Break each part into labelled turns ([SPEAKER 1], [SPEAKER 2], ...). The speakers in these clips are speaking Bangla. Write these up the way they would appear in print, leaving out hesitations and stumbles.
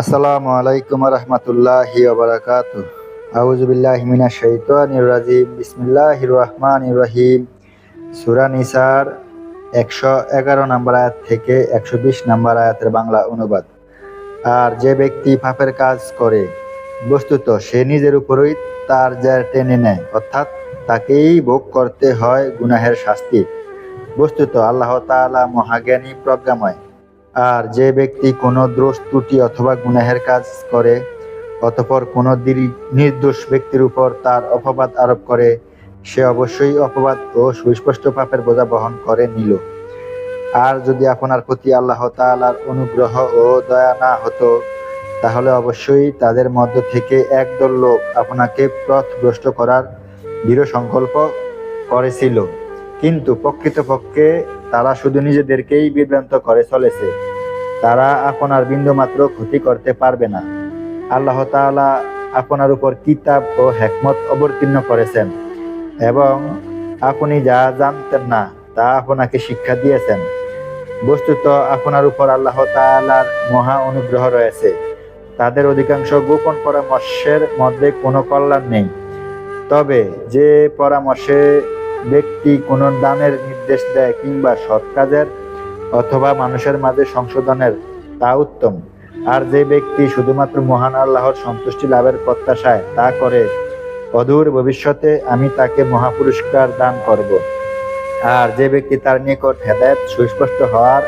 [SPEAKER 1] আসসালামু আলাইকুম রহমতুল্লাহি ওবারাকাতু। আউযু বিল্লাহি মিনাশ শাইতানির রাজিম। বিসমিল্লাহির রহমানির রহিম। সূরা নিসার 111 নম্বর আয়াত থেকে 120 নম্বর আয়াতের বাংলা অনুবাদ। আর যে ব্যক্তি পাপের কাজ করে, বস্তুত সে নিজের উপরই তার জের টেনে নেয়, অর্থাৎ তাকেই ভোগ করতে হয় গুনাহের শাস্তি। বস্তুত আল্লাহ তাআলা মহাজ্ঞানী প্রজ্ঞাময়। আর যে ব্যক্তি কোনো দোষ ত্রুটি অথবা গুনাহের কাজ করে, অতঃপর কোনো নির্দোষ ব্যক্তির উপর তার অপবাদ আরোপ করে, সে অবশ্যই অপবাদ ও সুস্পষ্ট পাপের বোঝা বহন করে নিল। আর যদি আপনার প্রতি আল্লাহ তাআলার অনুগ্রহ ও দয়া না হতো, তাহলে অবশ্যই তাদের মধ্য থেকে একদল লোক আপনাকে পথভ্রষ্ট করার দৃঢ় সংকল্প করেছিল, কিন্তু প্রকৃতপক্ষে তারা শুধু নিজেদেরকেই বিভ্রান্ত করে চলেছে। তারা আপনার বিন্দুমাত্র ক্ষতি করতে পারবে না। আল্লাহ তাআলা আপনার উপর কিতাব ও হিকমত অবতীর্ণ করেছেন এবং আপনি যা জানতেন না তা আপনাকে শিক্ষা দিয়েছেন। বস্তুত আপনার উপর আল্লাহ তাআলার মহা অনুগ্রহ রয়েছে। তাদের অধিকাংশ গোপন পরামর্শের মধ্যে কোনো কল্যাণ নেই, তবে যে পরামর্শে ব্যক্তি কোনো দানের নির্দেশ দেয় কিংবা সৎ কাজের অথবা মানুষের মাঝে সংশোধনের, তা উত্তম। আর যে ব্যক্তি শুধুমাত্র মহান আল্লাহর সন্তুষ্টি লাভের প্রত্যাশায় তা করে, অদূর ভবিষ্যতে আমি তাকে মহাপুরস্কার দান করব। আর যে ব্যক্তি তার নিকট হেদায়েত সুস্পষ্ট হওয়ার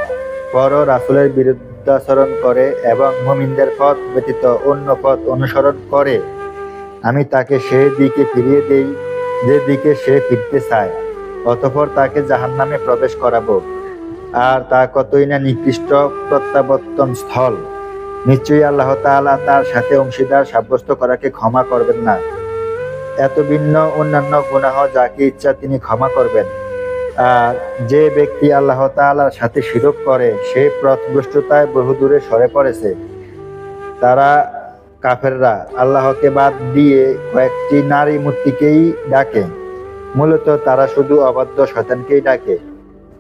[SPEAKER 1] পরও রাসূলের বিরুদ্ধাচরণ করে এবং মুমিনদের পথ ব্যতীত অন্য পথ অনুসরণ করে, আমি তাকে সেই দিকে ফিরিয়ে দেই যে দিকে সে ফিরতে চায়, অতঃপর তাকে জাহান্নামে প্রবেশ করাবো। আর তা কতই না নিকৃষ্ট প্রত্যাবর্তন স্থল। নিশ্চয়ই আল্লাহ তাআলা তার সাথে অংশীদার সাব্যস্ত করাকে ক্ষমা করবেন না। এত ভিন্ন অন্যান্য গুনাহ যাকে ইচ্ছা তিনি ক্ষমা করবেন। আর যে ব্যক্তি আল্লাহ তাআলার সাথে শিরক করে, সে পথভ্রষ্টতায় বহুদূরে সরে পড়েছে। তারা কাফেররা আল্লাহকে বাদ দিয়ে কয়েকটি নারী মূর্তিকেই ডাকে। মূলত তারা শুধু অবাধ্য শয়তানকেই ডাকে।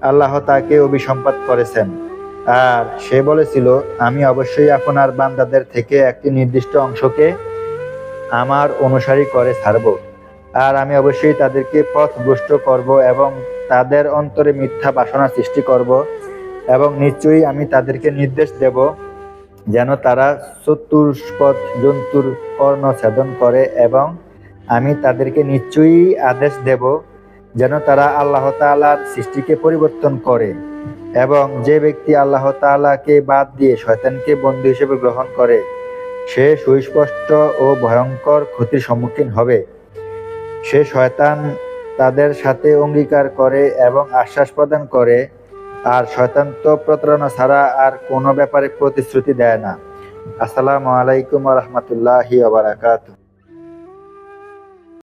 [SPEAKER 1] আল্লাহ তাকে অভিসম্পাত করেছেন, আর সে বলেছিল, আমি অবশ্যই আপনার বান্দাদের থেকে একটি নির্দিষ্ট অংশকে আমার অনুসারী করে ছাড়ব, আর আমি অবশ্যই তাদেরকে পথভ্রষ্ট করব এবং তাদের অন্তরে মিথ্যা বাসনা সৃষ্টি করব, এবং নিশ্চয়ই আমি তাদেরকে নির্দেশ দেব যেন তারা চতুষ্পদ জন্তুর কর্ণ ছেদন করে, এবং আমি তাদেরকে নিশ্চয়ই আদেশ দেব যেন তারা আল্লাহ তাআলার সৃষ্টিকে পরিবর্তন করে। এবং যে ব্যক্তি আল্লাহ তাআলাকে বাদ দিয়ে শয়তানকে বন্ধু হিসেবে গ্রহণ করে, সে সুস্পষ্ট ও ভয়ঙ্কর ক্ষতির সম্মুখীন হবে। সে শয়তান তাদের সাথে অঙ্গীকার করে এবং আশ্বাস প্রদান করে, আর শয়তান তো প্রতারণা ছাড়া আর কোনো ব্যাপারে প্রতিশ্রুতি দেয় না। আসসালামু আলাইকুম ওয়া রাহমাতুল্লাহি ওয়া বারাকাতুহু।